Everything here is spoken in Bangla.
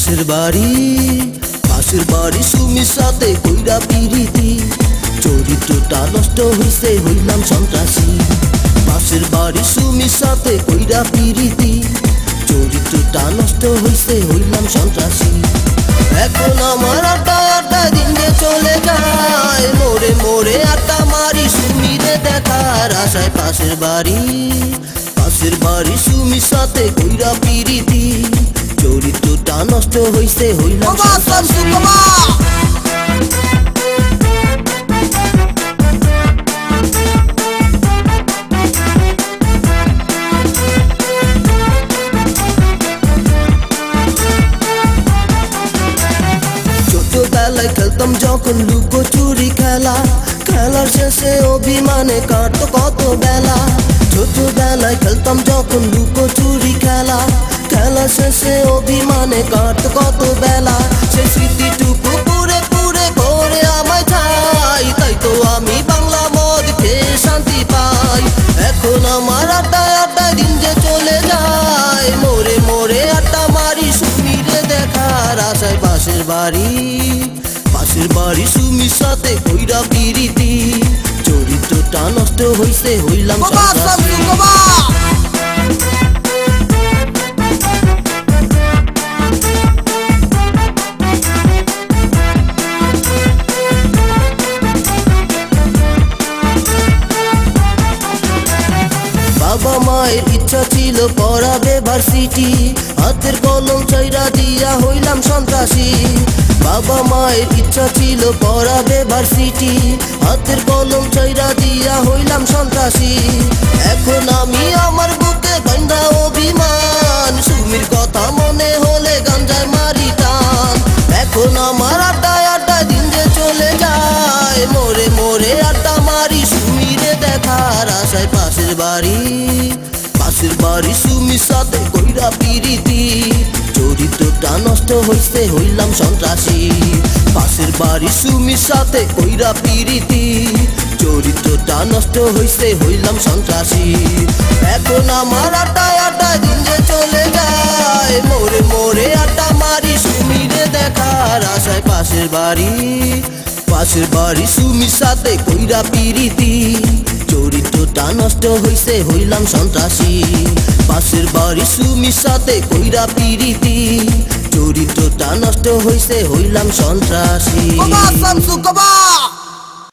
পাশের বাড়ি সুমির সাথে কইরা পিরিতি, চরিত্রটা নষ্ট হইছে হইলাম সন্ত্রাসী। পাশের বাড়ি সুমির সাথে কইরা পিরিতি, চরিত্রটা নষ্ট হইছে হইলাম সন্ত্রাসী। এখন আমার আড্ডা দিন যে চলে যায়, মোড়ে মোড়ে আড্ডা মারি সুমিরে দেখার আশায়। পাশের বাড়ি সুমির সাথে কইরা পিরিতি, চরিত্রটা নষ্ট হইছে হইলাম সন্ত্রাসী। ছোটবেলায় খেলতাম যখন লুকোচুরি খেলা, খেলার শেষে অভিমানে কাটতো কত বেলা। ছোটবেলায় খেলতাম যখন লুকোচুরি খেলা, খেলার শেষে অভিমানে কাটতো কত বেলা। সে স্মৃতিটুকু পুরে পুরে করে আমায় ছাই, তাই তো আমি বাংলা মদ খেয়ে শান্তি পাই। এখন আমার আড্ডায় দিন যে চলে যায়, মোড়ে মোড়ে আড্ডা মারি সুমিরে দেখার আশায়। পাশের বাড়ি সুমির সাথে কইরা পিরিতি, চরিত্রটা নষ্ট হইছে হইলাম সন্ত্রাসী। বাবা মায়ের ইচ্ছা ছিল পড়াবে ভার্সিটি, হাতের কলম চাইরা দিয়া হইলাম সন্ত্রাসী। বাবা মায়ের ইচ্ছা ছিল পড়াবে ভার্সিটি, হাতের কলম চাইরা দিয়া হইলাম সন্ত্রাসী। এখন আমি আমার বুকে বান্ধা অভিমান, সুমির কথা মনে হলে গাঞ্জায় মারি টান। এখন আমার আড্ডা দিন যে চলে যায়, মোড়ে মোড়ে আড্ডা মারি সুমিরে দেখার আশায়। পাশের বাড়ি সুমির সাথে কইরা পিরিতি, চরিত্রটা নষ্ট হইছে হইলাম সন্ত্রাসী। পাশের বাড়ি সুমির সাথে কইরা পিরিতি, চরিত্রটা নষ্ট হইছে হইলাম সন্ত্রাসী। এখন আমার আড্ডা দিন যে চলে যায়, মোড়ে মোড়ে আড্ডা মারি সুমিরে দেখার আশায়। পাশের বাড়ি সুমির সাথে কইরা পিরিতি, চরিত্রটা নষ্ট হইছে হইলাম সন্ত্রাসী। পাশের বাড়ি সুমির সাথে কইরা পিরিতি, চরিত্রটা নষ্ট হইছে হইলাম সন্ত্রাসী।